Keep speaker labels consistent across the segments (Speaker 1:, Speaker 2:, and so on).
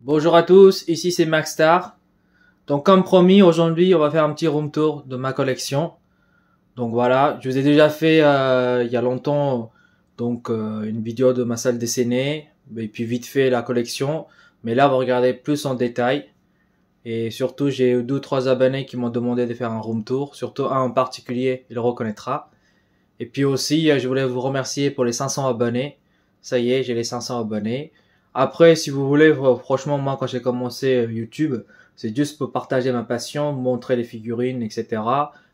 Speaker 1: Bonjour à tous, ici c'est Maxstar. Donc comme promis, aujourd'hui on va faire un petit room tour de ma collection. Donc voilà, je vous ai déjà fait il y a longtemps une vidéo de ma salle dessinée et puis vite fait la collection. Mais là on va regarder plus en détail. Et surtout j'ai eu 2 ou 3 abonnés qui m'ont demandé de faire un room tour. Surtout un en particulier, il le reconnaîtra. Et puis aussi je voulais vous remercier pour les 500 abonnés. Ça y est, j'ai les 500 abonnés. Après, si vous voulez, franchement, moi, quand j'ai commencé YouTube, c'est juste pour partager ma passion, montrer les figurines, etc.,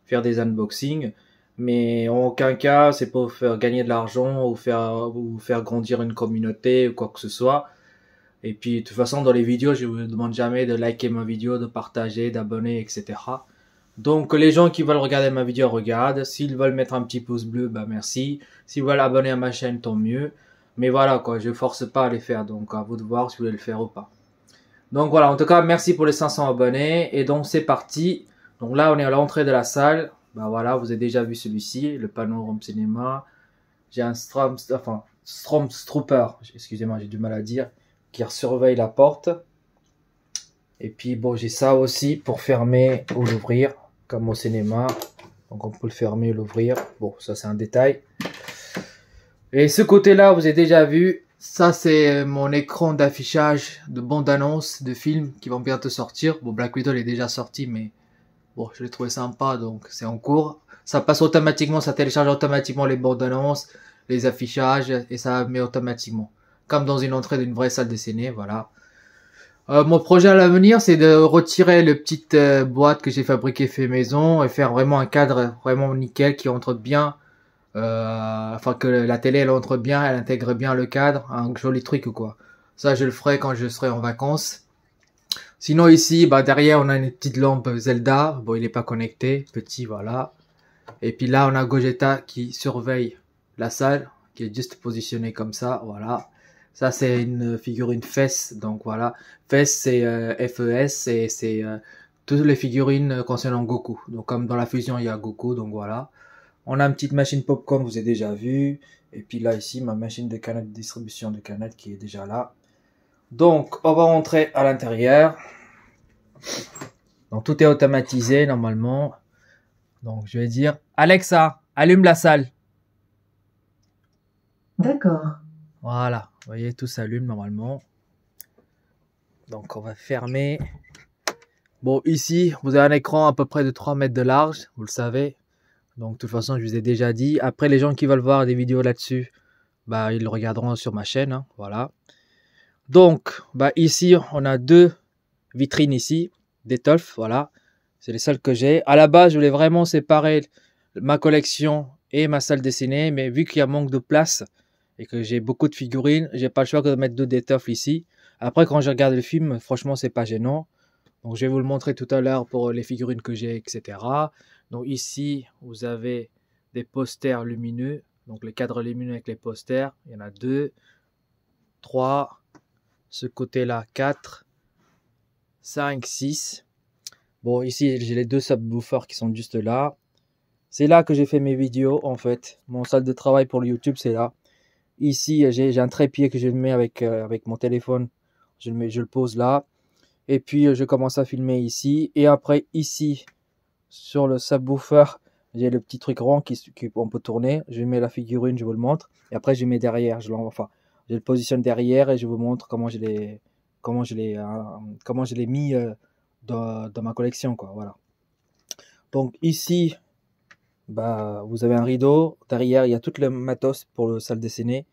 Speaker 1: faire des unboxings. Mais en aucun cas, c'est pour faire gagner de l'argent ou faire grandir une communauté ou quoi que ce soit. Et puis, de toute façon, dans les vidéos, je vous demande jamais de liker ma vidéo, de partager, d'abonner, etc. Donc, les gens qui veulent regarder ma vidéo, regardent. S'ils veulent mettre un petit pouce bleu, bah merci. S'ils veulent abonner à ma chaîne, tant mieux. Mais voilà, quoi, je force pas à les faire. Donc, à vous de voir si vous voulez le faire ou pas. Donc, voilà, en tout cas, merci pour les 500 abonnés. Et donc, c'est parti. Donc là, on est à l'entrée de la salle. Bah voilà, vous avez déjà vu celui-ci, le panneau Home Cinéma. J'ai un Stormtrooper, excusez-moi, j'ai du mal à dire, qui surveille la porte. Et puis, bon, j'ai ça aussi pour fermer ou l'ouvrir, comme au cinéma. Donc, on peut le fermer ou l'ouvrir. Bon, ça, c'est un détail. Et ce côté-là, vous avez déjà vu. Ça, c'est mon écran d'affichage de bande-annonce de films qui vont bientôt sortir. Bon, Black Widow est déjà sorti, mais bon, je l'ai trouvé sympa, donc c'est en cours. Ça passe automatiquement, ça télécharge automatiquement les bandes-annonces, les affichages, et ça met automatiquement. Comme dans une entrée d'une vraie salle de ciné, voilà. Mon projet à l'avenir, c'est de retirer le petite boîte que j'ai fabriquée fait maison et faire vraiment un cadre vraiment nickel qui entre bien, enfin que la télé elle entre bien, elle intègre bien le cadre, un joli truc ou quoi. Ça, je le ferai quand je serai en vacances. Sinon ici, bah derrière on a une petite lampe Zelda. Bon, il est pas connecté, petit, voilà. Et puis là, on a Gogeta qui surveille la salle, qui est juste positionné comme ça, voilà. Ça, c'est une figurine FES, donc voilà. FES, c'est FES, et c'est toutes les figurines concernant Goku. Donc comme dans la fusion, il y a Goku, donc voilà. On a une petite machine popcorn, vous avez déjà vu. Et puis là, ici, ma machine de canettes, de distribution de canettes qui est déjà là. Donc, on va rentrer à l'intérieur. Donc, tout est automatisé, normalement. Donc, je vais dire, Alexa, allume la salle.
Speaker 2: D'accord.
Speaker 1: Voilà, vous voyez, tout s'allume normalement. Donc, on va fermer. Bon, ici, vous avez un écran à peu près de 3 mètres de large, vous le savez. Donc, de toute façon, je vous ai déjà dit. Après, les gens qui veulent voir des vidéos là-dessus, bah, ils le regarderont sur ma chaîne, hein, voilà. Donc, bah, ici, on a 2 vitrines ici, d'étoffes, voilà. C'est les seules que j'ai. À la base, je voulais vraiment séparer ma collection et ma salle dessinée, mais vu qu'il y a manque de place et que j'ai beaucoup de figurines, j'ai pas le choix que de mettre 2 d'étoffes ici. Après, quand je regarde le film, franchement, c'est pas gênant. Donc, je vais vous le montrer tout à l'heure pour les figurines que j'ai, etc. Donc, ici, vous avez des posters lumineux. Donc, les cadres lumineux avec les posters. Il y en a 2, 3, ce côté-là, 4, 5, 6. Bon, ici, j'ai les 2 subwoofers qui sont juste là. C'est là que j'ai fait mes vidéos, en fait. Mon salle de travail pour le YouTube, c'est là. Ici, j'ai un trépied que je mets avec mon téléphone. Je le pose là. Et puis, je commence à filmer ici. Et après, ici, sur le subwoofer, j'ai le petit truc rond on peut tourner. Je mets la figurine, je vous le montre. Et après, je mets derrière. Je le positionne derrière et je vous montre comment je l'ai mis dans ma collection, quoi. Voilà. Donc ici, bah, vous avez un rideau. Derrière, il y a tout le matos pour le salle dessinée.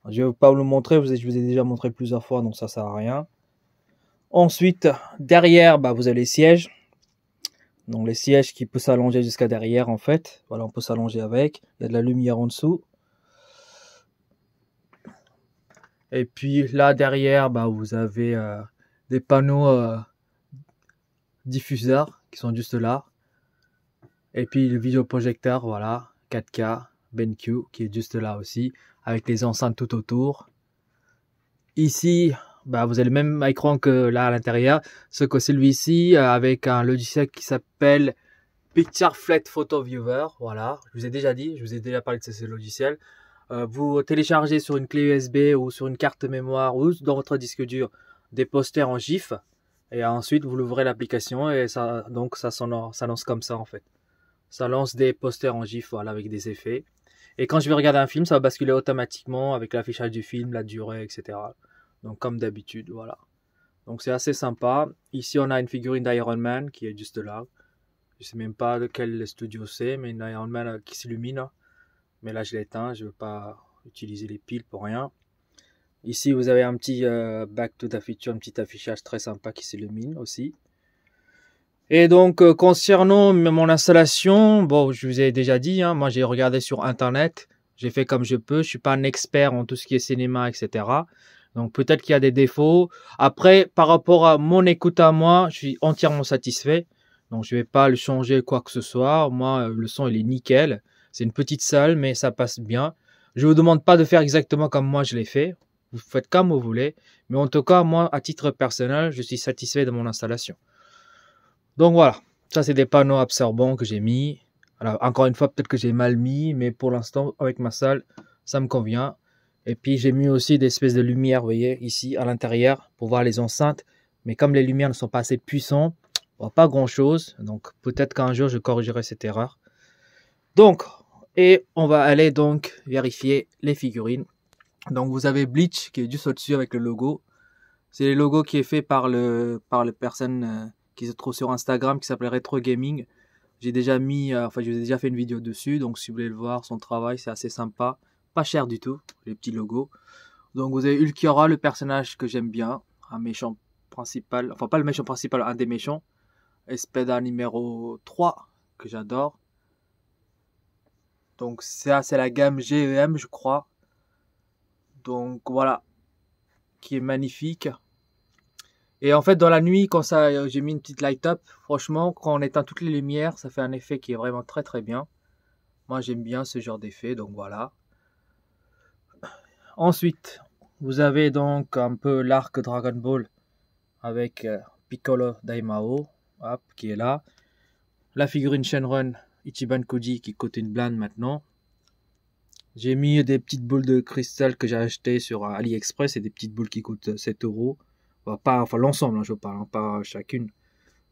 Speaker 1: Je vais pas vous le montrer, je vous ai déjà montré plusieurs fois, donc ça sert à rien. Ensuite, derrière, bah, vous avez les sièges. Donc les sièges qui peuvent s'allonger jusqu'à derrière, en fait. Voilà, on peut s'allonger avec. Il y a de la lumière en dessous. Et puis là, derrière, bah, vous avez des panneaux diffuseurs qui sont juste là. Et puis le vidéoprojecteur, voilà, 4K, BenQ, qui est juste là aussi, avec les enceintes tout autour. Ici, bah, vous avez le même écran que là à l'intérieur, ce que celui-ci, avec un logiciel qui s'appelle PictureFlat Photo Viewer, voilà, je vous ai déjà dit, je vous ai déjà parlé de ce logiciel. Vous téléchargez sur une clé USB ou sur une carte mémoire ou dans votre disque dur des posters en GIF. Et ensuite, vous l'ouvrez l'application et ça, donc ça lance comme ça en fait. Ça lance des posters en GIF, voilà, avec des effets. Et quand je vais regarder un film, ça va basculer automatiquement avec l'affichage du film, la durée, etc. Donc comme d'habitude, voilà. Donc c'est assez sympa. Ici, on a une figurine d'Iron Man qui est juste là. Je sais même pas de quel studio c'est, mais une Iron Man qui s'illumine. Mais là, je l'ai éteint, je veux pas utiliser les piles pour rien. Ici, vous avez un petit Back to the Future, un petit affichage très sympa qui s'illumine aussi. Et donc, concernant mon installation, bon, je vous ai déjà dit, hein, moi j'ai regardé sur Internet, j'ai fait comme je peux, je suis pas un expert en tout ce qui est cinéma, etc. Donc peut-être qu'il y a des défauts. Après, par rapport à mon écoute à moi, je suis entièrement satisfait. Donc je vais pas le changer quoi que ce soit. Moi, le son il est nickel. C'est une petite salle, mais ça passe bien. Je vous demande pas de faire exactement comme moi je l'ai fait. Vous faites comme vous voulez. Mais en tout cas, moi, à titre personnel, je suis satisfait de mon installation. Donc voilà, ça c'est des panneaux absorbants que j'ai mis. Alors encore une fois, peut-être que j'ai mal mis, mais pour l'instant, avec ma salle, ça me convient. Et puis j'ai mis aussi des espèces de lumières, vous voyez, ici à l'intérieur, pour voir les enceintes. Mais comme les lumières ne sont pas assez puissantes, on voit pas grand-chose. Donc peut-être qu'un jour, je corrigerai cette erreur. Donc, et on va aller donc vérifier les figurines. Donc vous avez Bleach qui est juste au-dessus avec le logo. C'est le logo qui est fait par les personnes qui se trouvent sur Instagram qui s'appelle Retro Gaming. J'ai déjà mis, enfin j'ai déjà fait une vidéo dessus, donc si vous voulez le voir, son travail c'est assez sympa, pas cher du tout, les petits logos. Donc vous avez Ulquiorra, le personnage que j'aime bien, un méchant principal, enfin pas le méchant principal, un des méchants. Espada numéro 3 que j'adore. Donc ça c'est la gamme GEM je crois. Donc voilà, qui est magnifique. Et en fait, dans la nuit, quand ça, j'ai mis une petite light up, franchement, quand on éteint toutes les lumières, ça fait un effet qui est vraiment très très bien. Moi, j'aime bien ce genre d'effet, donc voilà. Ensuite, vous avez donc un peu l'arc Dragon Ball avec Piccolo Daimao, hop, qui est là. La figurine Shenron Ichiban Koji qui coûte une blinde maintenant. J'ai mis des petites boules de cristal que j'ai achetées sur AliExpress, et des petites boules qui coûtent 7 €. Enfin l'ensemble, hein, je parle, hein, pas chacune.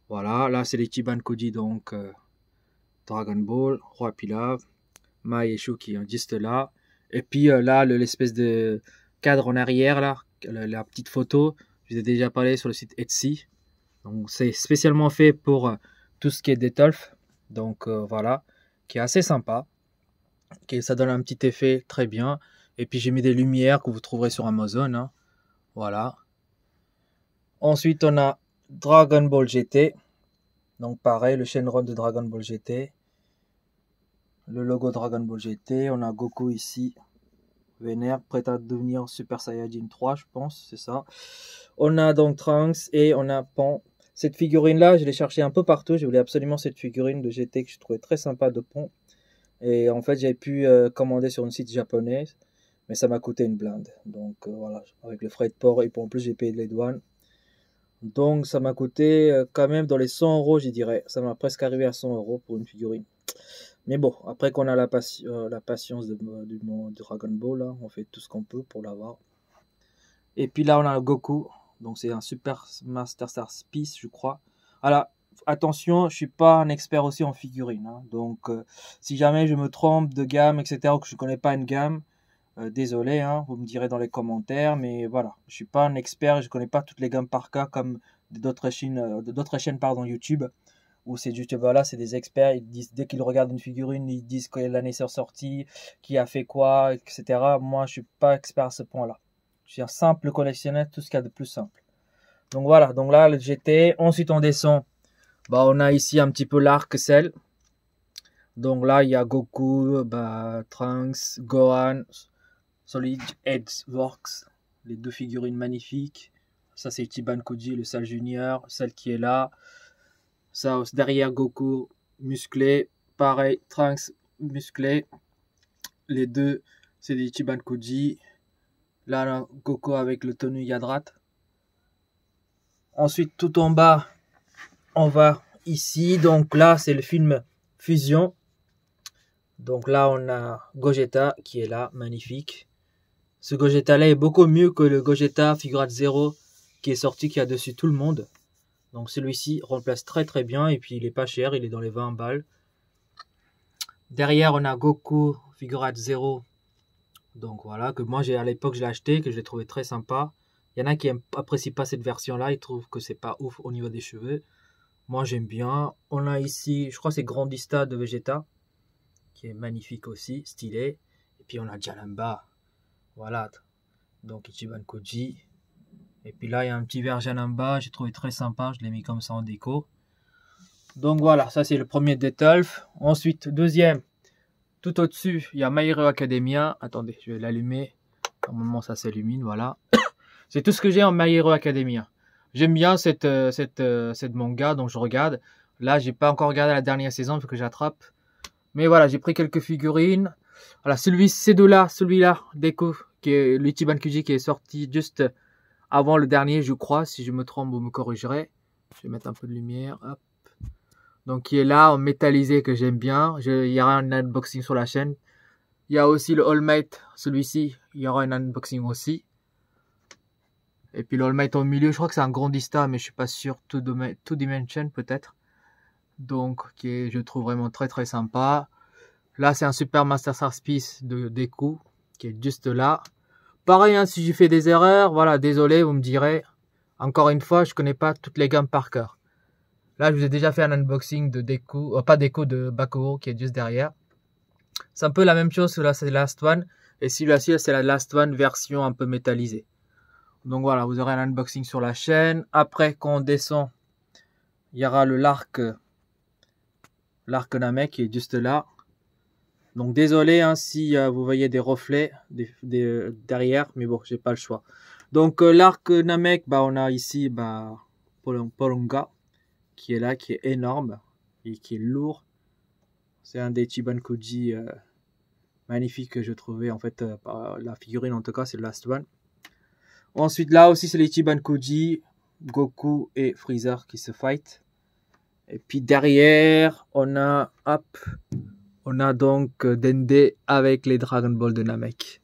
Speaker 1: Voilà, là c'est les Ichiban Koji, donc Dragon Ball, Roi Pilaf, Mai et Shu qui est juste là. Et puis là, l'espèce de cadre en arrière, là, la petite photo, je vous ai déjà parlé sur le site Etsy. Donc c'est spécialement fait pour tout ce qui est Detolf. Donc voilà, qui est assez sympa. Ça donne un petit effet très bien. Et puis j'ai mis des lumières que vous trouverez sur Amazon. Hein. Voilà. Ensuite, on a Dragon Ball GT. Donc pareil, le Shenron de Dragon Ball GT. Le logo Dragon Ball GT. On a Goku ici. Vénère, prêt à devenir Super Saiyajin 3, je pense. C'est ça. On a donc Trunks et on a Pan. Cette figurine-là, je l'ai cherchée un peu partout. Je voulais absolument cette figurine de GT que je trouvais très sympa de Pan. Et en fait, j'avais pu commander sur un site japonais. Mais ça m'a coûté une blinde. Donc voilà, avec le frais de port. Et en plus, j'ai payé les douanes. Donc ça m'a coûté quand même dans les 100 €, je dirais. Ça m'a presque arrivé à 100 € pour une figurine. Mais bon, après qu'on a la patience du Dragon Ball, là, on fait tout ce qu'on peut pour l'avoir. Et puis là, on a Goku. Donc c'est un Super Master Star Piece, je crois. Alors, attention, je suis pas un expert aussi en figurines. Hein. Donc si jamais je me trompe de gamme, etc., ou que je connais pas une gamme, désolé, hein, vous me direz dans les commentaires, mais voilà, je suis pas un expert, je connais pas toutes les gammes par cas comme d'autres chaînes, YouTube, où ces youtubeurs-là, c'est des experts, ils disent dès qu'ils regardent une figurine, ils disent quelle année c'est sorti, qui a fait quoi, etc. Moi, je suis pas expert à ce point-là. Je suis un simple collectionneur, tout ce qu'il y a de plus simple. Donc voilà, donc là le GT. Ensuite on descend. Bah on a ici un petit peu l'arc Cell. Donc là il y a Goku, Trunks, Gohan. Solid Edge Works, les deux figurines magnifiques. Ça c'est Ichiban Koji, le Sal Junior, celle qui est là. Ça derrière Goku musclé, pareil Trunks musclé. Les deux c'est des Ichiban Koji. Là Goku avec le Tonu Yadrat. Ensuite tout en bas, on va ici. Donc là c'est le film Fusion. Donc là on a Gogeta qui est là, magnifique. Ce Gogeta là est beaucoup mieux que le Gogeta Figurate 0 qui est sorti, qui a dessus tout le monde. Donc celui-ci remplace très bien et puis il est pas cher, il est dans les 20 balles. Derrière on a Goku Figurate 0. Donc voilà, que moi à l'époque je l'ai acheté, que je l'ai trouvé très sympa. Il y en a qui apprécient pas cette version là, ils trouvent que c'est pas ouf au niveau des cheveux. Moi j'aime bien. On a ici, je crois que c'est Grandista de Vegeta, qui est magnifique aussi, stylé. Et puis on a Janemba. Voilà. Donc Ichiban Koji. Et puis là il y a un petit verre Janemba, j'ai trouvé très sympa, je l'ai mis comme ça en déco. Donc voilà, ça c'est le premier Detolf. Ensuite, deuxième, tout au-dessus, il y a My Hero Academia. Attendez, je vais l'allumer. Normalement ça s'illumine, voilà. C'est tout ce que j'ai en My Hero Academia. J'aime bien cette manga, donc je regarde. Là, j'ai pas encore regardé la dernière saison, il faut que j'attrape. Mais voilà, j'ai pris quelques figurines. Voilà, celui-là, Deku, qui est l'Ichiban Kuji qui est sorti juste avant le dernier, je crois. Si je me trompe, vous me corrigerez. Je vais mettre un peu de lumière. Hop. Donc, qui est là, en métallisé, que j'aime bien. Il y aura un unboxing sur la chaîne. Il y a aussi le All Might, celui-ci. Il y aura un unboxing aussi. Et puis le All Might au milieu, je crois que c'est un Grandista, mais je suis pas sûr. Two Dimension peut-être. Donc, qui est, je trouve vraiment très sympa. Là, c'est un Super Master Star Piece de Deku, qui est juste là. Pareil, hein, si j'ai fait des erreurs, voilà, désolé, vous me direz. Encore une fois, je connais pas toutes les gammes par cœur. Là, je vous ai déjà fait un unboxing de Deku, pas Deku, de Bakugo, qui est juste derrière. C'est un peu la même chose, là, c'est Last One. Et celui-là, c'est la Last One version un peu métallisée. Donc voilà, vous aurez un unboxing sur la chaîne. Après, quand on descend, il y aura l'arc Namek qui est juste là. Donc désolé hein, si vous voyez des reflets derrière, mais bon, j'ai pas le choix. Donc l'arc Namek, on a ici Polonga qui est là, qui est énorme et qui est lourd. C'est un des Ichiban Koji magnifiques que je trouvais en fait. La figurine en tout cas, c'est le Last One. Ensuite, là aussi, c'est les Ichiban Koji, Goku et Freezer qui se fight. Et puis derrière, on a donc Dende avec les Dragon Ball de Namek.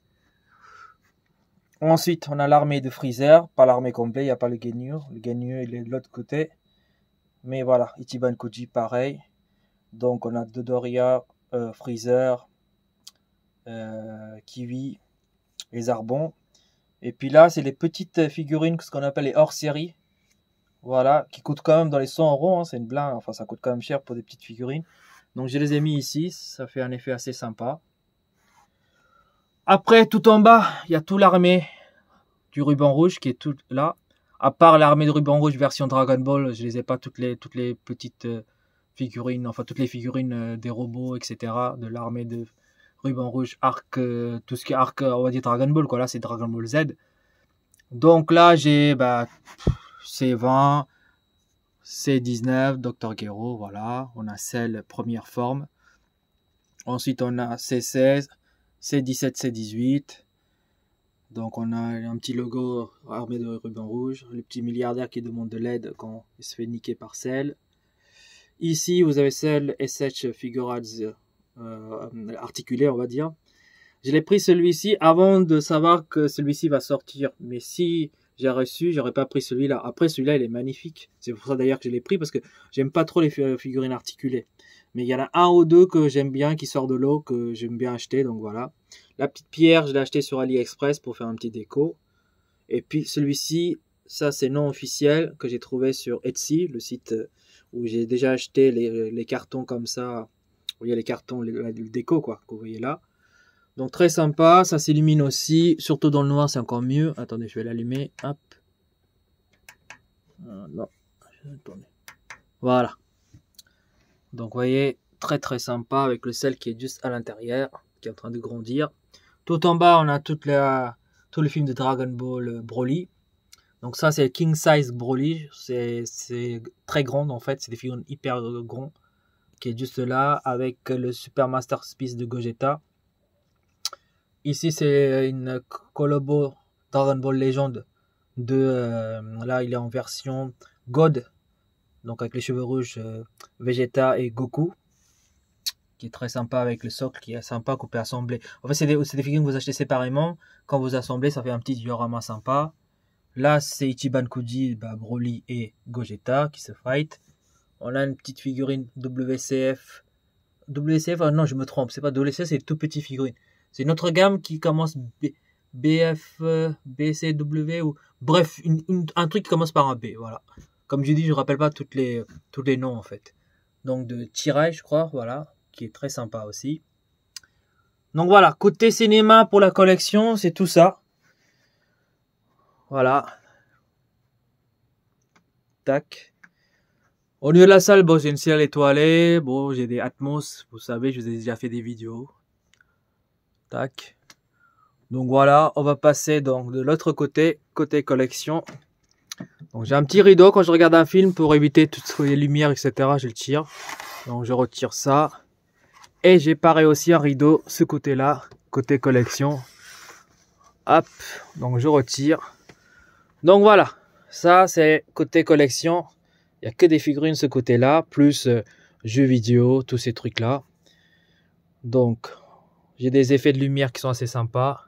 Speaker 1: Ensuite, on a l'armée de Freezer, pas l'armée complète, il n'y a pas le Ginyu. Le Ginyu, il est de l'autre côté. Mais voilà, Ichiban Koji, pareil. Donc, on a Dodoria, Freezer, Kiwi et Zarbon. Et puis là, c'est les petites figurines, ce qu'on appelle les hors-série. Voilà, qui coûtent quand même dans les 100 €. Hein, c'est une blinde, enfin ça coûte quand même cher pour des petites figurines. Donc je les ai mis ici, ça fait un effet assez sympa. Après, tout en bas, il y a tout l'armée du ruban rouge qui est tout là. À part l'armée de ruban rouge version Dragon Ball, je les ai pas toutes les petites figurines, enfin toutes les figurines des robots, etc. de l'armée de ruban rouge, arc, tout ce qui est arc, on va dire Dragon Ball, quoi. Là, c'est Dragon Ball Z. Donc là, j'ai C20, C19, Dr. Gero, voilà. On a Cell première forme. Ensuite, on a C16, C17, C18. Donc, on a un petit logo armé de ruban rouge. Le petit milliardaire qui demande de l'aide quand il se fait niquer par Cell. Ici, vous avez Cell SH Figurates articulé, on va dire. Je l'ai pris celui-ci avant de savoir que celui-ci va sortir. Mais si j'ai reçu, j'aurais pas pris celui-là. Après, celui-là, il est magnifique. C'est pour ça d'ailleurs que je l'ai pris, parce que j'aime pas trop les figurines articulées. Mais il y en a un ou deux que j'aime bien, qui sort de l'eau, que j'aime bien acheter. Donc voilà. La petite pierre, je l'ai acheté sur AliExpress pour faire un petit déco. Et puis celui-ci, ça c'est non officiel, que j'ai trouvé sur Etsy, le site où j'ai déjà acheté les cartons comme ça. Vous voyez les cartons, le déco quoi, que vous voyez là. Donc très sympa, ça s'illumine aussi, surtout dans le noir c'est encore mieux. Attendez, je vais l'allumer, hop. Non, attendez. Voilà. Donc vous voyez, très sympa avec le sel qui est juste à l'intérieur, qui est en train de grandir. Tout en bas, on a tous les films de Dragon Ball Broly. Donc ça c'est King Size Broly, c'est très grand en fait, c'est des figurines hyper grands, qui est juste là avec le Super Master Piece de Gogeta. Ici, c'est une collabo Dragon Ball Legend là, il est en version God, donc avec les cheveux rouges, Vegeta et Goku, qui est très sympa avec le socle, qui est sympa qu'on peut assembler. En fait, c'est des figurines que vous achetez séparément. Quand vous assemblez, ça fait un petit diorama sympa. Là, c'est Ichiban Koji, Broly et Gogeta qui se fight. On a une petite figurine WCF. WCF, ah non, je me trompe. C'est pas WCF, c'est tout petit figurine. C'est une autre gamme qui commence BF, BCW ou bref, un truc qui commence par un B. Voilà. Comme je dis, je ne rappelle pas tous les noms en fait. Donc de Tirai, je crois, voilà, qui est très sympa aussi. Donc voilà, côté cinéma pour la collection, c'est tout ça. Voilà. Tac. Au lieu de la salle, bon, j'ai une salle étoilée. Bon, j'ai des Atmos. Vous savez, je vous ai déjà fait des vidéos. Tac. Donc voilà, on va passer donc de l'autre côté, côté collection. Donc j'ai un petit rideau quand je regarde un film pour éviter toutes les lumières, etc. Je le tire. Donc je retire ça. Et j'ai pareil aussi un rideau, ce côté-là, côté collection. Hop, donc je retire. Donc voilà, ça c'est côté collection. Il n'y a que des figurines ce côté-là, plus jeux vidéo, tous ces trucs-là. Donc, j'ai des effets de lumière qui sont assez sympas.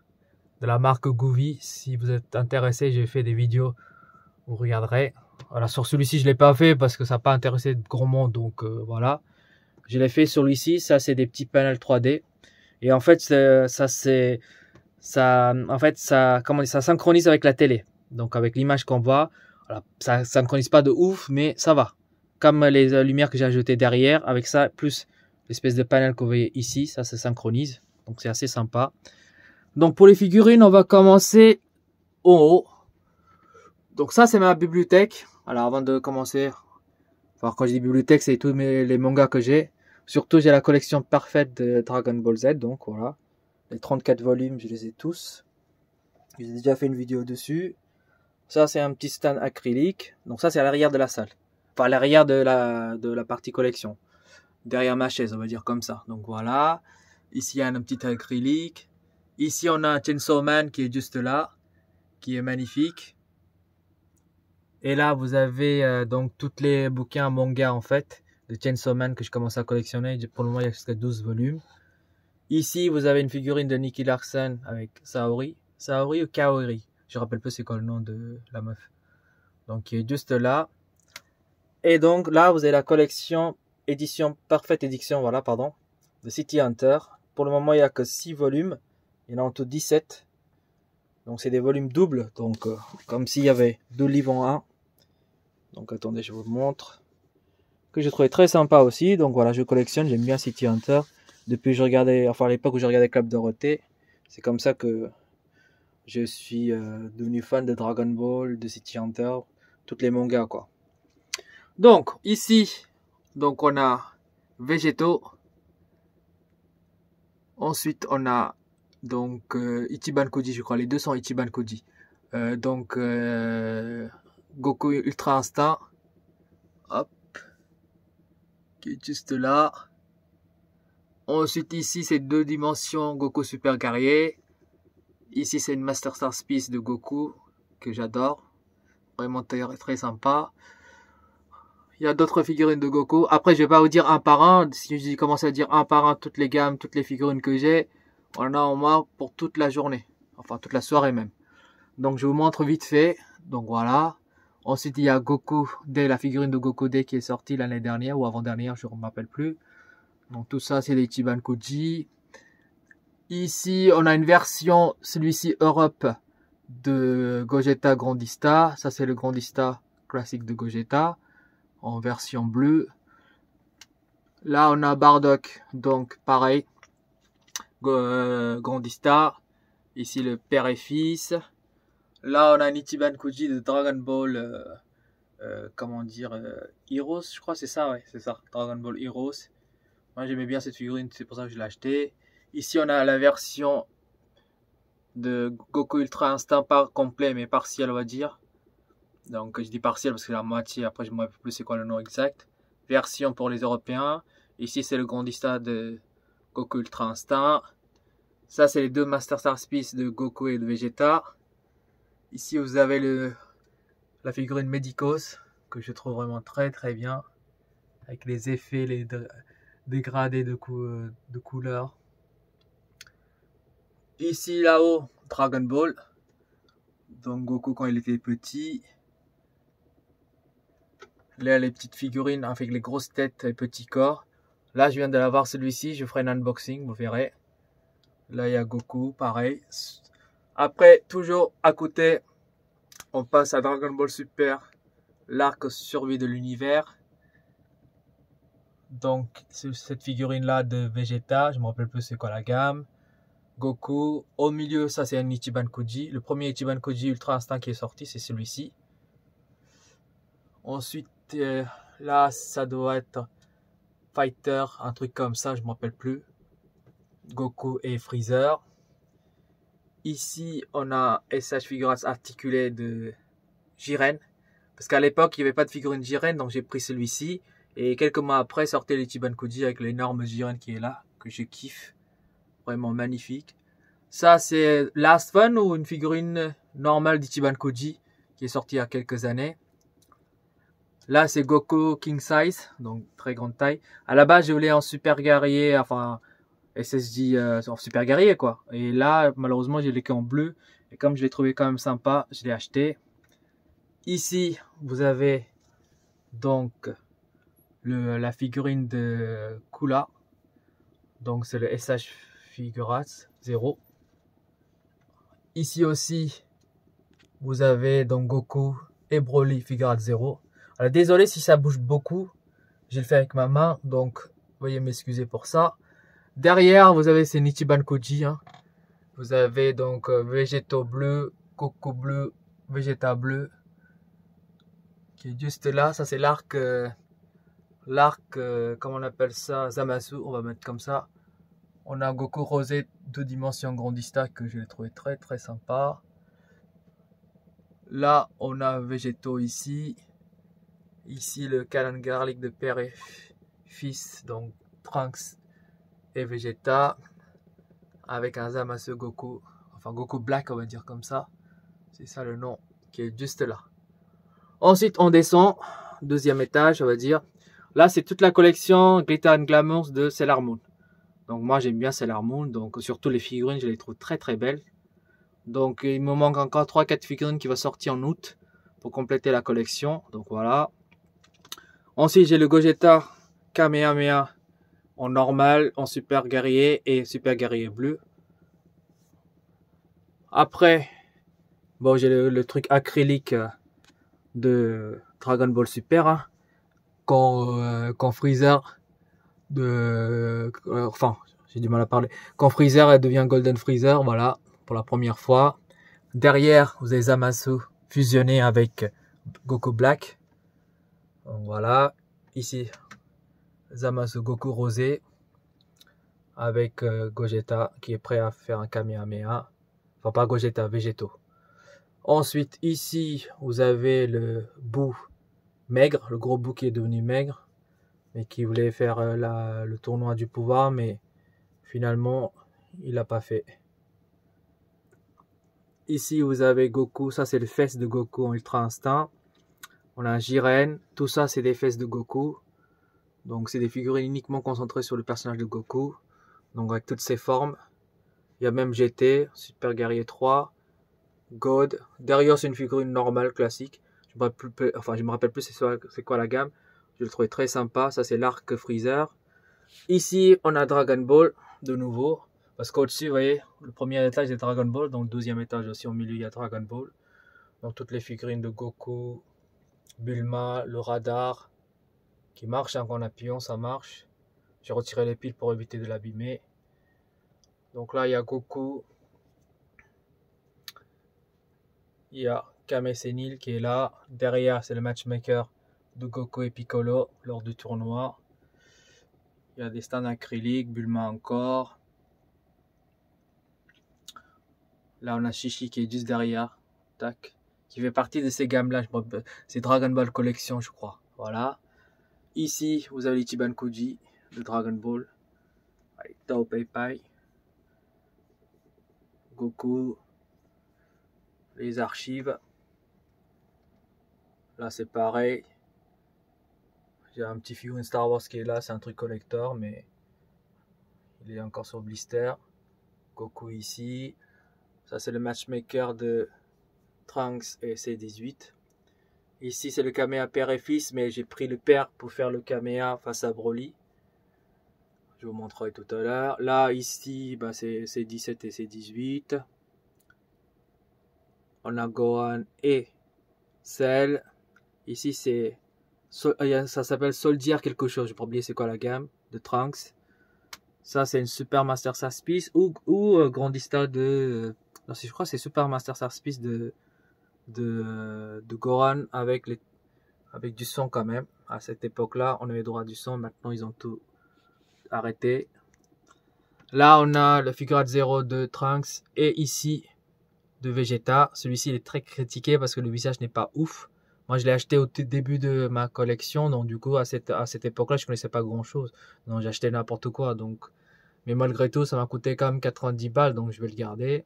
Speaker 1: De la marque Goovy, si vous êtes intéressé, j'ai fait des vidéos, vous regarderez. Voilà, sur celui-ci, je ne l'ai pas fait parce que ça n'a pas intéressé de grand monde, donc voilà. Je l'ai fait sur celui-ci, ça c'est des petits panels 3D. Et en fait, ça synchronise avec la télé. Donc avec l'image qu'on voit, voilà, ça synchronise pas de ouf, mais ça va. Comme les lumières que j'ai ajoutées derrière, avec ça, plus l'espèce de panel que vous voyez ici, ça se synchronise. Donc c'est assez sympa. Donc pour les figurines, on va commencer au haut. Donc ça c'est ma bibliothèque. Alors avant de commencer, enfin quand je dis bibliothèque, c'est tous les mangas que j'ai. Surtout j'ai la collection parfaite de Dragon Ball Z, donc voilà. Les 34 volumes, je les ai tous. J'ai déjà fait une vidéo dessus. Ça c'est un petit stand acrylique. Donc ça c'est à l'arrière de la salle. Enfin à l'arrière de la partie collection. Derrière ma chaise, on va dire comme ça. Donc voilà. Ici il y a un petit acrylique. Ici on a un Chainsaw Man qui est juste là. Qui est magnifique. Et là vous avez donc tous les bouquins manga en fait. De Chainsaw Man que je commence à collectionner. Pour le moment il y a jusqu'à 12 volumes. Ici vous avez une figurine de Nicky Larson avec Saori. Saori ou Kaori. Je rappelle pas c'est quoi le nom de la meuf. Donc qui est juste là. Et donc là vous avez la collection parfaite édition, voilà, pardon, de City Hunter. Pour le moment il n'y a que 6 volumes. Il y en a en tout 17. Donc c'est des volumes doubles. Donc comme s'il y avait 2 livres en un. Donc attendez, je vous montre. Que j'ai trouvé très sympa aussi. Donc voilà, je collectionne, j'aime bien City Hunter. Depuis que je regardais, enfin à l'époque où je regardais Club Dorothée. C'est comme ça que je suis devenu fan de Dragon Ball, de City Hunter, toutes les mangas quoi. Donc ici, donc on a Végétaux. Ensuite on a donc Ichiban Koji, je crois, les deux sont Ichiban Koji. Goku Ultra Instinct, hop, qui est juste là. Ensuite ici c'est 2 dimensions Goku Super Guerrier. Ici c'est une Master Star Piece de Goku que j'adore, vraiment très sympa. Il y a d'autres figurines de Goku. Après, je vais pas vous dire un par un. Si je commence à dire un par un toutes les gammes, toutes les figurines que j'ai, on en a au moins pour toute la journée. Enfin, toute la soirée même. Donc, je vous montre vite fait. Donc, voilà. Ensuite, il y a Goku Day, la figurine de Goku Day qui est sortie l'année dernière ou avant-dernière, je ne me rappelle plus. Donc, tout ça, c'est les Ichiban Koji. Ici, on a une version, celui-ci Europe, de Gogeta Grandista. Ça, c'est le Grandista classique de Gogeta, en version bleue. Là on a Bardock, donc pareil, Grandista. Ici le père et fils. Là on a un Ichiban Koji de Dragon Ball, comment dire, Heroes, je crois, c'est ça, ouais, c'est ça, Dragon Ball Heroes. Moi j'aimais bien cette figurine, c'est pour ça que je l'ai acheté. Ici on a la version de Goku Ultra Instinct, pas complet mais partiel on va dire. Donc je dis partiel parce que c'est la moitié, après je ne me rappelle plus c'est quoi le nom exact. Version pour les Européens. Ici c'est le Grandista de Goku Ultra Instinct. Ça c'est les 2 Master Star Piece de Goku et de Vegeta. Ici vous avez la figurine Medicos que je trouve vraiment très bien. Avec les effets, les dégradés de couleurs. Ici là-haut, Dragon Ball. Donc Goku quand il était petit. Là, les petites figurines avec les grosses têtes et petits corps. Là, je viens de l'avoir celui-ci. Je ferai un unboxing, vous verrez. Là, il y a Goku, pareil. Après, toujours à côté, on passe à Dragon Ball Super, l'arc survie de l'univers. Donc, cette figurine-là de Vegeta, je me rappelle plus c'est quoi la gamme. Goku. Au milieu, ça c'est un Ichiban Koji. Le premier Ichiban Koji Ultra Instinct qui est sorti, c'est celui-ci. Ensuite, là, ça doit être Fighter, un truc comme ça, je ne me rappelle plus. Goku et Freezer. Ici, on a SH Figurines articulées de Jiren. Parce qu'à l'époque, il n'y avait pas de figurine Jiren, donc j'ai pris celui-ci. Et quelques mois après, sortait l'Ichiban Koji avec l'énorme Jiren qui est là, que je kiffe. Vraiment magnifique. Ça, c'est Last Fun ou une figurine normale d'Ichiban Koji qui est sortie il y a quelques années. Là, c'est Goku King Size, donc très grande taille. À la base, je voulais en super guerrier, enfin SSJ en super guerrier quoi. Et là, malheureusement, j'ai les qu'en bleu. Et comme je l'ai trouvé quand même sympa, je l'ai acheté. Ici, vous avez donc la figurine de Kula. Donc c'est le SH Figurines 0. Ici aussi, vous avez donc Goku et Broly Figurines 0. Alors désolé si ça bouge beaucoup, je le fais avec ma main, donc veuillez m'excuser pour ça. Derrière, vous avez ces Ichiban Koji. Hein. Vous avez donc Végéto bleu, Goku bleu, Vegeta bleu, qui est juste là. Ça c'est l'arc, comment on appelle ça, Zamasu, on va mettre comme ça. On a Goku rosé 2 dimensions grandista que je l'ai trouvé très très sympa. Là, on a Végéto ici. Ici, le Kanan Garlic de père et fils, donc Trunks et Vegeta. Avec un Zamasu Goku, enfin Goku Black, on va dire comme ça. C'est ça le nom qui est juste là. Ensuite, on descend, deuxième étage, on va dire. Là, c'est toute la collection Glitter and Glamour de Sailor Moon. Donc moi, j'aime bien Sailor Moon, donc surtout les figurines, je les trouve très très belles. Donc il me manque encore 3-4 figurines qui vont sortir en août pour compléter la collection. Donc voilà. Ensuite, j'ai le Gogeta Kamehameha en normal, en super guerrier et super guerrier bleu. Après, bon, j'ai le truc acrylique de Dragon Ball Super, hein, quand Freezer enfin, j'ai du mal à parler. Quand Freezer elle devient Golden Freezer, voilà, pour la première fois. Derrière, vous avez Zamasu fusionné avec Goku Black. Donc, voilà, ici Zamasu Goku rosé avec Gogeta qui est prêt à faire un Kamehameha. Enfin, pas Gogeta, Végéto. Ensuite, ici, vous avez le Boo maigre, le gros Boo qui est devenu maigre, mais qui voulait faire le tournoi du pouvoir, mais finalement, il l'a pas fait. Ici, vous avez Goku, ça c'est les fesses de Goku en Ultra Instinct. On a Jiren, tout ça c'est des fesses de Goku. Donc c'est des figurines uniquement concentrées sur le personnage de Goku. Donc avec toutes ses formes. Il y a même GT, Super Guerrier 3, God. Derrière c'est une figurine normale, classique. Je me rappelle plus c'est quoi la gamme. Je le trouvais très sympa. Ça c'est l'arc Freezer. Ici on a Dragon Ball de nouveau. Parce qu'au-dessus, vous voyez, le premier étage est Dragon Ball. Donc le deuxième étage aussi, au milieu il y a Dragon Ball. Donc toutes les figurines de Goku, Bulma, le radar. Qui marche, hein, quand on appuyant ça marche. J'ai retiré les piles pour éviter de l'abîmer. Donc là il y a Goku. Il y a Kame Senil qui est là. Derrière, c'est le matchmaker de Goku et Piccolo lors du tournoi. Il y a des stands acryliques, Bulma encore. Là, on a Shishi qui est juste derrière. Tac. Qui fait partie de ces gammes-là. C'est Dragon Ball Collection, je crois. Voilà. Ici, vous avez l'Ichiban Koji de Dragon Ball. Avec Tao Pai Pai. Goku. Les archives. Là c'est pareil. J'ai un petit figurine Star Wars qui est là, c'est un truc collector, mais il est encore sur blister. Goku ici. Ça c'est le matchmaker de Trunks et C18. Ici c'est le Kamea père et fils, mais j'ai pris le père pour faire le Kamea face à Broly. Je vous montrerai tout à l'heure. Là, ici, bah, c'est C17 et C18. On a Gohan et Cell. Ici c'est ça s'appelle Soldier quelque chose, j'ai pas oublié c'est quoi la gamme de Trunks. Ça c'est une Super Master Star Piece ou Grandista de non, je crois que c'est Super Master Star Piece de Gohan avec du son quand même. À cette époque-là, on avait droit à du son, maintenant ils ont tout arrêté. Là, on a le Figure 0 de Trunks et ici de Vegeta. Celui-ci il est très critiqué parce que le visage n'est pas ouf. Moi, je l'ai acheté au début de ma collection, donc du coup, à cette époque-là, je connaissais pas grand-chose. Donc, j'ai acheté n'importe quoi. Donc, mais malgré tout, ça m'a coûté quand même 90 balles, donc je vais le garder.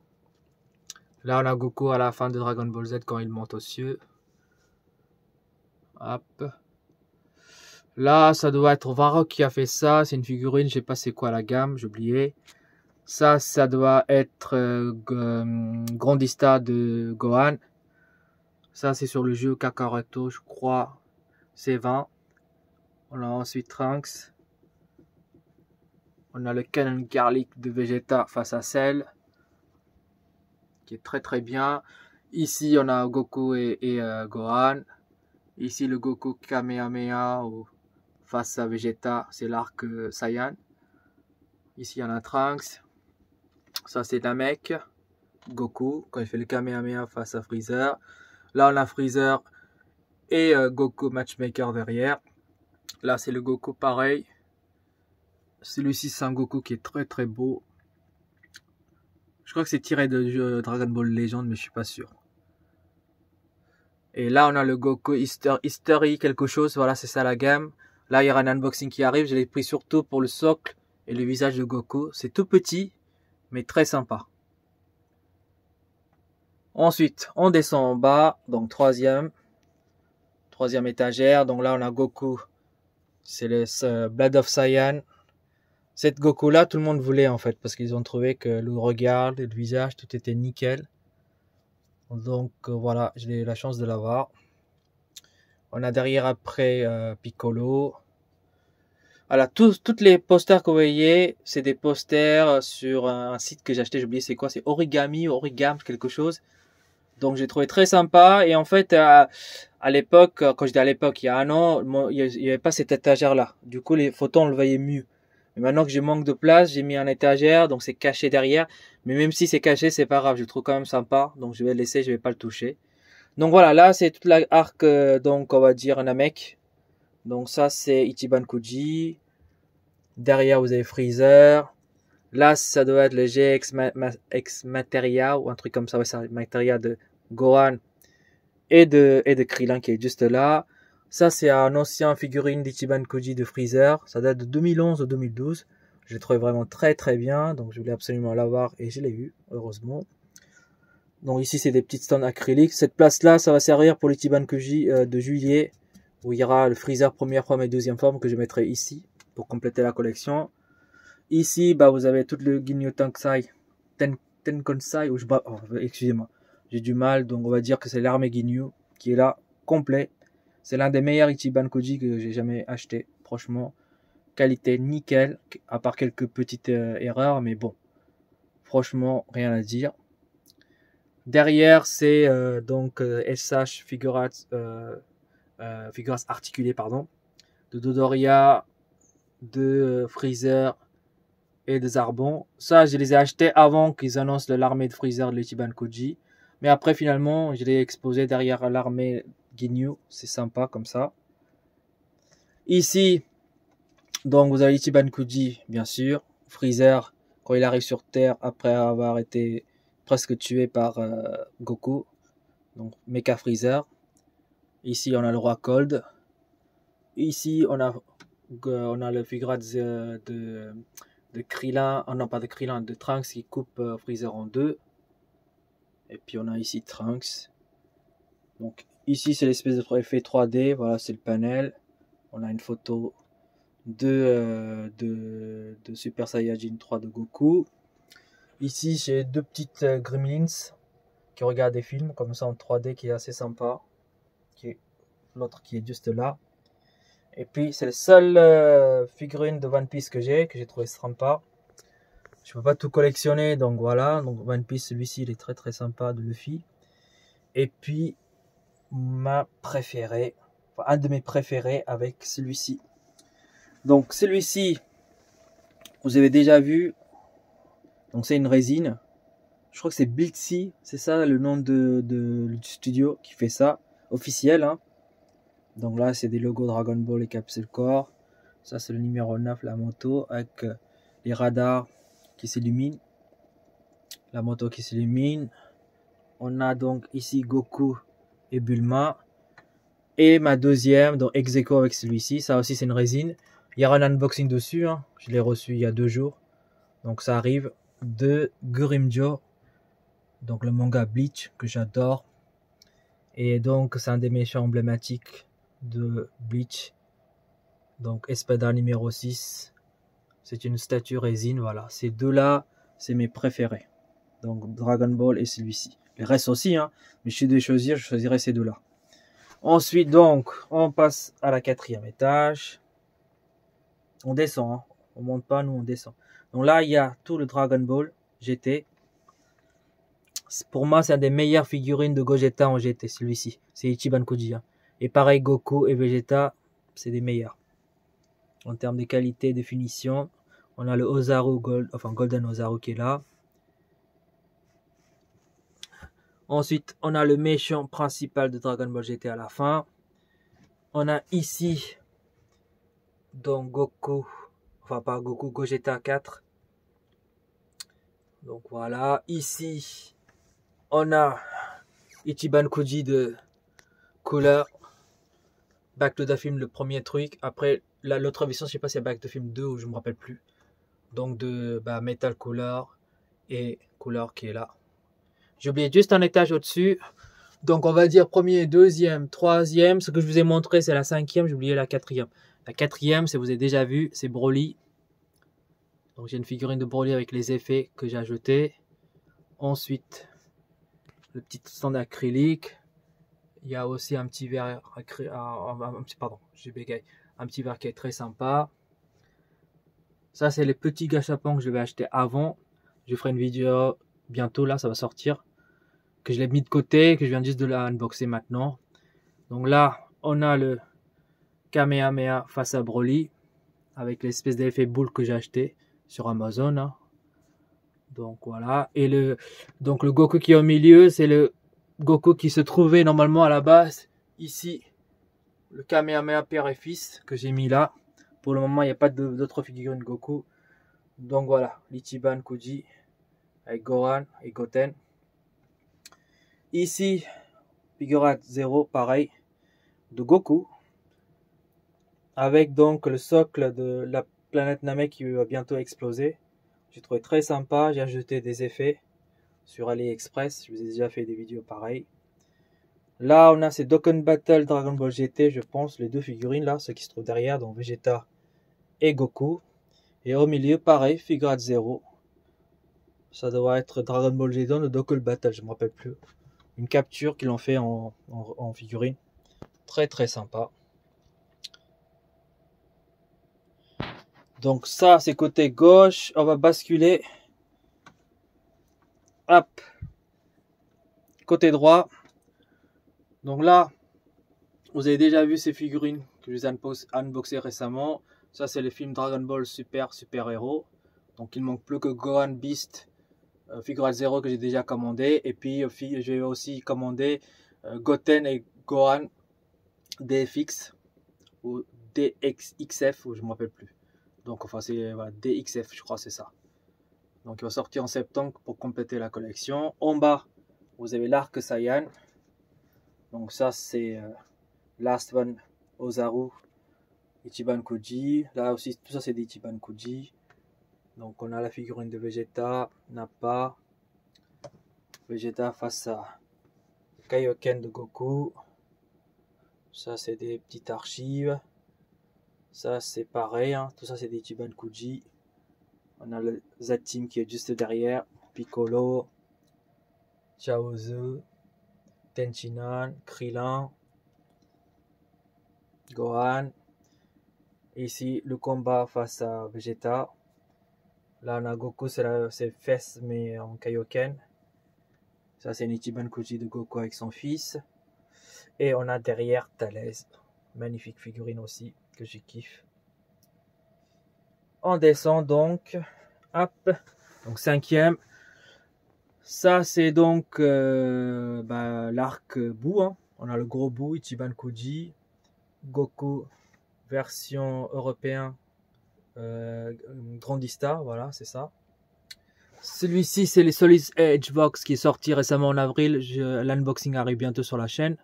Speaker 1: Là, on a Goku à la fin de Dragon Ball Z quand il monte aux cieux. Hop. Là, ça doit être Varrock qui a fait ça. C'est une figurine, je sais pas c'est quoi la gamme, j'ai oublié. Ça doit être Grandista de Gohan. Ça, c'est sur le jeu Kakaroto, je crois. C'est 20. On a ensuite Trunks. On a le Canon Garlic de Vegeta face à Cell, qui est très très bien. Ici, on a Goku et Gohan. Ici, le Goku Kamehameha face à Vegeta, c'est l'arc Saiyan. Ici, on a Trunks. Ça, c'est Namek. Goku, quand il fait le Kamehameha face à Freezer. Là, on a Freezer et Goku Matchmaker derrière. Là, c'est le Goku pareil. Celui-ci, c'est un Goku qui est très très beau. Je crois que c'est tiré de Dragon Ball Legend, mais je suis pas sûr. Et là, on a le Goku History quelque chose. Voilà, c'est ça la gamme. Là, il y aura un unboxing qui arrive. Je l'ai pris surtout pour le socle et le visage de Goku. C'est tout petit, mais très sympa. Ensuite, on descend en bas. Donc, troisième étagère. Donc là, on a Goku. C'est le Blood of Saiyan. Cette Goku là, tout le monde voulait en fait, parce qu'ils ont trouvé que le regard, le visage, tout était nickel. Donc voilà, j'ai eu la chance de l'avoir. On a derrière après Piccolo. Voilà, toutes les posters que vous voyez, c'est des posters sur un site que j'ai acheté, j'ai oublié c'est quoi, c'est Origami, Origam, quelque chose. Donc j'ai trouvé très sympa, et en fait à l'époque, quand j'étais à l'époque, il y a un an, il n'y avait pas cette étagère là. Du coup les photos on le voyait mieux. Et maintenant que j'ai manque de place, j'ai mis un étagère, donc c'est caché derrière. Mais même si c'est caché, c'est pas grave, je le trouve quand même sympa. Donc je vais le laisser, je vais pas le toucher. Donc voilà, là c'est toute la arc, donc on va dire Namek. Donc ça c'est Ichiban Kuji. Derrière vous avez Freezer. Là ça doit être le GX Materia ou un truc comme ça, ouais, c'est Materia de Gohan et de Krillin qui est juste là. Ça, c'est un ancien figurine d'Ichiban Koji de Freezer. Ça date de 2011 ou 2012. Je l'ai trouvé vraiment très très bien. Donc, je voulais absolument l'avoir et je l'ai eu, heureusement. Donc, ici, c'est des petites stands acryliques. Cette place-là, ça va servir pour l'Ichiban Koji de juillet. Où il y aura le Freezer première forme et deuxième forme que je mettrai ici pour compléter la collection. Ici, bah, vous avez tout le Ginyu Tenkaichi. Tenkaichi, ou excusez-moi. J'ai du mal. Donc, on va dire que c'est l'armée Ginyu qui est là, complet. C'est l'un des meilleurs Ichiban Koji que j'ai jamais acheté. Franchement, qualité nickel, à part quelques petites erreurs, mais bon, franchement, rien à dire. Derrière, c'est donc SH Figures articulées, pardon, de Dodoria, de Freezer et de Zarbon. Ça, je les ai achetés avant qu'ils annoncent l'armée de Freezer de l'Ichiban Koji. Mais après, finalement, je l'ai exposé derrière l'armée Ginyu. C'est sympa comme ça. Ici, donc vous avez Ichiban Koji, bien sûr. Freezer, quand il arrive sur Terre après avoir été presque tué par Goku. Donc Mecha Freezer. Ici, on a le roi Cold. Ici, on a le figurine de Krillin. Oh non, pas de Krillin, de Trunks qui coupe Freezer en deux. Et puis on a ici Trunks. Donc ici, c'est l'espèce de effet 3D. Voilà, c'est le panel. On a une photo de Super Saiyajin 3 de Goku. Ici, j'ai deux petites Gremlins qui regarde des films comme ça en 3D qui est assez sympa. L'autre qui est juste là. Et puis c'est le seul figurine de One Piece que j'ai trouvé sympa. Je peux pas tout collectionner, donc voilà. Donc One Piece, celui-ci, il est très très sympa de Luffy. Et puis ma préférée, enfin, un de mes préférés avec celui-ci. Donc celui-ci, vous avez déjà vu. Donc c'est une résine. Je crois que c'est Biltzy, c'est ça le nom du studio qui fait ça, officiel. Hein. Donc là, c'est des logos Dragon Ball et Capsule Corps. Ça, c'est le numéro 9, la moto, avec les radars qui s'illuminent. La moto qui s'illumine. On a donc ici Goku et Bulma. Et ma deuxième, donc ex-aequo avec celui-ci. Ça aussi, c'est une résine. Il y aura un unboxing dessus. Hein. Je l'ai reçu il y a 2 jours. Donc ça arrive de Gurimjo. Donc le manga Bleach que j'adore. Et donc c'est un des méchants emblématiques de Bleach. Donc Espada numéro 6. C'est une statue résine. Voilà. Ces deux-là, c'est mes préférés. Donc Dragon Ball et celui-ci. Les restes aussi, hein. Mais je suis de choisir, je choisirais ces deux-là. Ensuite, donc, on passe à la 4e étage. On descend, hein. On monte pas, nous on descend. Donc là, il y a tout le Dragon Ball GT. Pour moi, c'est un des meilleures figurines de Gogeta en GT, celui-ci. C'est Ichiban Koji. Hein. Et pareil, Goku et Vegeta, c'est des meilleurs. En termes de qualité, de finition, on a le Ozaru Golden Ozaru qui est là. Ensuite, on a le méchant principal de Dragon Ball GT à la fin. On a ici, donc Goku, enfin pas Goku, Gogeta 4. Donc voilà, ici, on a Ichiban Koji de couleur. Back to the Film, le premier truc. Après, l'autre version, je sais pas si c'est Back to the Film 2 ou je me rappelle plus. Donc de Metal Couleur et couleur qui est là. J'ai oublié juste un étage au-dessus. Donc on va dire premier, deuxième, troisième. Ce que je vous ai montré, c'est la 5e. J'ai oublié la 4e. La 4e, si vous avez déjà vu, c'est Broly. Donc j'ai une figurine de Broly avec les effets que j'ai ajoutés. Ensuite, le petit stand acrylique. Il y a aussi un petit verre pardon, j'ai bégayé. Un petit verre qui est très sympa. Ça, c'est les petits gâchapons que je vais acheter avant. Je ferai une vidéo bientôt, là, ça va sortir. Que je l'ai mis de côté, que je viens juste de la unboxer maintenant. Donc là, on a le Kamehameha face à Broly. Avec l'espèce d'effet boule que j'ai acheté sur Amazon. Hein. Donc voilà. Et le Goku qui est au milieu, c'est le Goku qui se trouvait normalement à la base. Ici, le Kamehameha père et fils que j'ai mis là. Pour le moment, il n'y a pas d'autres figurines Goku. Donc voilà, l'Ichiban Koji avec Gohan et Goten. Ici, figurine 0, pareil, de Goku. Avec donc le socle de la planète Namek qui va bientôt exploser. J'ai trouvé très sympa, j'ai ajouté des effets sur AliExpress. Je vous ai déjà fait des vidéos pareilles. Là, on a ces Dokkan Battle Dragon Ball GT, je pense, les deux figurines là, ceux qui se trouvent derrière, donc Vegeta et Goku. Et au milieu, pareil, figurine 0. Ça doit être Dragon Ball GT de Dokkan Battle, je ne me rappelle plus. Une capture qu'ils ont fait en figurine. Très très sympa. Donc ça, c'est côté gauche. On va basculer. Hop. Côté droit. Donc là, vous avez déjà vu ces figurines que je vous ai unboxées récemment. Ça, c'est le film Dragon Ball Super Héros. Donc il ne manque plus que Gohan Beast figurine 0 que j'ai déjà commandé. Et puis je vais aussi commander Goten et Gohan DFX ou DXF ou je ne me rappelle plus. Donc enfin c'est voilà, DXF je crois c'est ça. Donc il va sortir en septembre pour compléter la collection. En bas vous avez l'arc Saiyan. Donc ça c'est Last One Ozaru Ichiban Koji. Là aussi tout ça c'est des Ichiban Koji. Donc on a la figurine de Vegeta, Nappa. Vegeta face à Kaioken de Goku. Ça c'est des petites archives. Ça c'est pareil, hein. Tout ça c'est des Ichiban Koji. On a le Z-Team qui est juste derrière. Piccolo. Chaozu, Tenchinan, Krillin, Gohan. Ici, le combat face à Vegeta. Là, on a Goku, c'est fesses, mais en Kaioken. Ça, c'est Ichiban Koji de Goku avec son fils. Et on a derrière Thalès. Magnifique figurine aussi, que je kiffe. On descend donc. Hop. Donc, 5e. Ça, c'est donc l'arc Buu. Hein. On a le gros Buu, Ichiban Koji. Goku, version européen. Grandista, voilà, c'est ça. Celui-ci, c'est les Solid Edge Box qui est sorti récemment en avril. L'unboxing arrive bientôt sur la chaîne.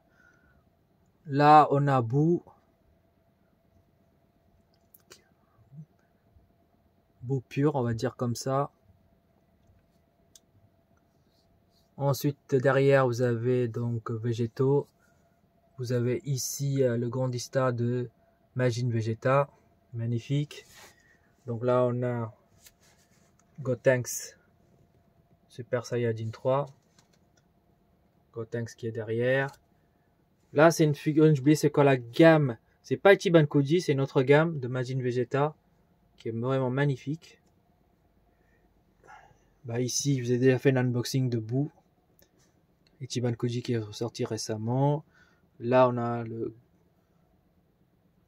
Speaker 1: Là, on a Buu. Buu pur, on va dire comme ça. Ensuite, derrière, vous avez donc Végétaux. Vous avez ici le Grandista de Majin Vegeta. Magnifique. Donc là, on a Gotenks Super Saiyajin 3. Gotenks qui est derrière. Là, c'est une figurine, j'oublie c'est quoi la gamme. C'est pas Ichiban Koji, c'est une autre gamme de Majin Vegeta qui est vraiment magnifique. Bah ici, je vous ai déjà fait un unboxing de Buu. Ichiban Koji qui est sorti récemment. Là, on a le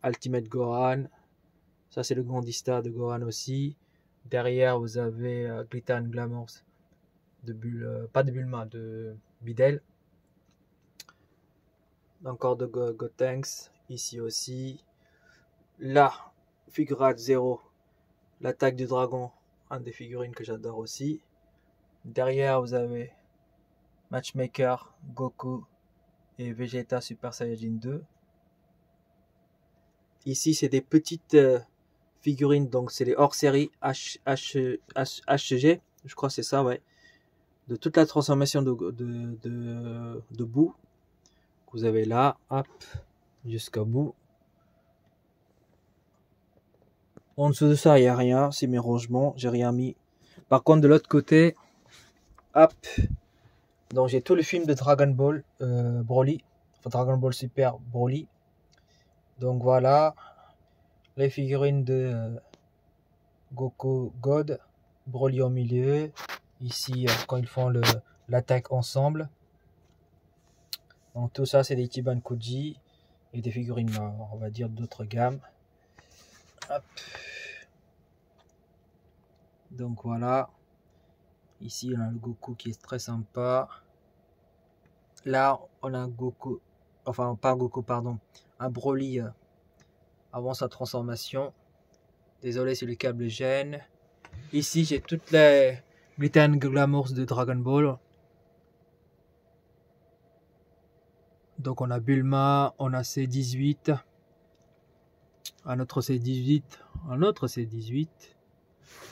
Speaker 1: Ultimate Gohan. Ça, c'est le Grandista de Gohan aussi. Derrière, vous avez Glitter and Glamour de pas de Bulma, de Videl. Encore de Gotenks. Ici aussi. Là, Figurate Zero. L'attaque du dragon. Un des figurines que j'adore aussi. Derrière, vous avez Matchmaker, Goku et Vegeta Super Saiyajin 2. Ici, c'est des petites figurines, donc c'est les hors-série HG, je crois que c'est ça, ouais. De toute la transformation de Buu. Que vous avez là, hop, jusqu'au bout. En dessous de ça, il n'y a rien, c'est mes rangements, j'ai rien mis. Par contre, de l'autre côté, hop, donc j'ai tout le film de Dragon Ball Broly, enfin Dragon Ball Super Broly. Donc voilà, les figurines de Goku God, Broly au milieu. Ici, quand ils font l'attaque ensemble. Donc tout ça, c'est des Ichiban Koji et des figurines, on va dire, d'autres gammes. Hop. Donc voilà. Ici, on a le Goku qui est très sympa. Là, on a Goku, enfin pas Goku, pardon, un Broly avant sa transformation. Désolé si le câble gêne. Ici, j'ai toutes les Glitter and Glamours de Dragon Ball. Donc on a Bulma, on a C18, un autre C18, un autre C18.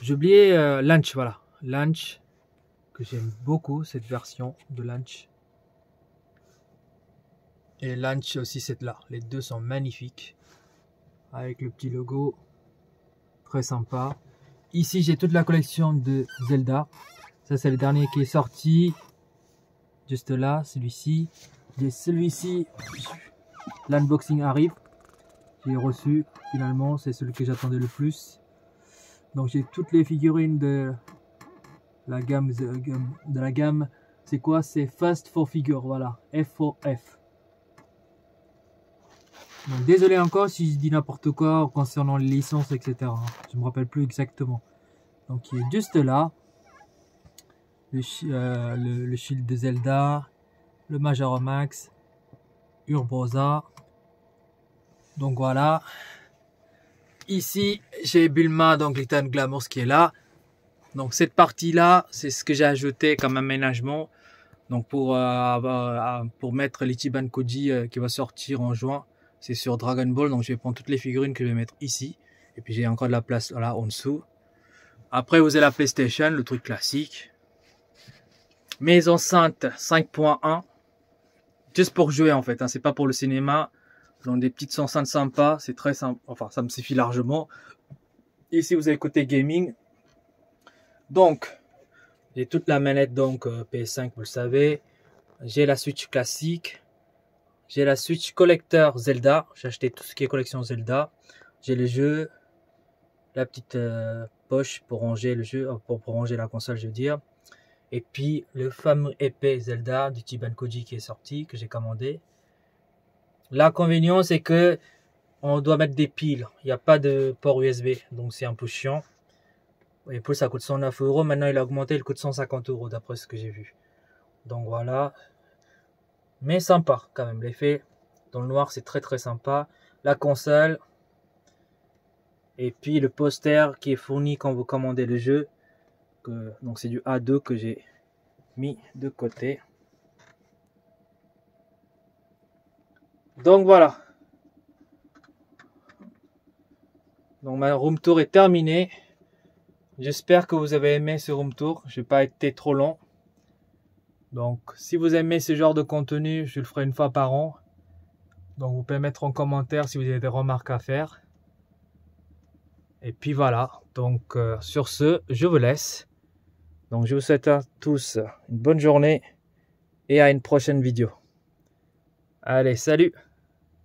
Speaker 1: J'ai oublié Lunch, voilà, Lunch, que j'aime beaucoup cette version de Lunch. Et Lunch aussi cette là, les deux sont magnifiques, avec le petit logo, très sympa. Ici j'ai toute la collection de Zelda, ça c'est le dernier qui est sorti, juste là, celui-ci. Et celui-ci, l'unboxing arrive, j'ai reçu finalement, c'est celui que j'attendais le plus. Donc j'ai toutes les figurines de la gamme, c'est quoi? C'est Fast for Figure, voilà, F4F. Donc désolé encore si je dis n'importe quoi concernant les licences, etc. Je me rappelle plus exactement. Donc il est juste là, le shield de Zelda, le Majora Max, Urbosa. Donc voilà. Ici, j'ai Bulma, donc Glitter and Glamour qui est là. Donc cette partie-là, c'est ce que j'ai ajouté comme aménagement. Donc pour mettre l'Ichiban Koji qui va sortir en juin, c'est sur Dragon Ball. Donc je vais prendre toutes les figurines que je vais mettre ici. Et puis j'ai encore de la place là en dessous. Après, vous avez la PlayStation, le truc classique. Mes enceintes 5.1. Juste pour jouer en fait, hein, c'est pas pour le cinéma. Donc des petites enceintes sympas, c'est très simple, enfin ça me suffit largement. Ici vous avez côté gaming. Donc J'ai toute la manette donc PS5, vous le savez. J'ai la Switch classique. J'ai la Switch collector Zelda. J'ai acheté tout ce qui est collection Zelda. J'ai les jeux. La petite poche pour ranger le jeu, pour ranger la console, je veux dire. Et puis le fameux épée Zelda du Chiban Koji qui est sorti, que j'ai commandé. L'inconvénient, c'est que on doit mettre des piles. Il n'y a pas de port USB, donc c'est un peu chiant. Et puis ça coûte 109 €. Maintenant, il a augmenté, il coûte 150 € d'après ce que j'ai vu. Donc voilà. Mais sympa quand même. L'effet dans le noir, c'est très très sympa. La console. Et puis le poster qui est fourni quand vous commandez le jeu. Donc c'est du A2 que j'ai mis de côté. Donc voilà. Donc ma room tour est terminée. J'espère que vous avez aimé ce room tour. Je vais pas été trop long. Donc si vous aimez ce genre de contenu, je le ferai une fois par an. Donc vous pouvez mettre en commentaire si vous avez des remarques à faire. Et puis voilà. Donc sur ce, je vous laisse. Donc je vous souhaite à tous une bonne journée et à une prochaine vidéo. Allez, salut!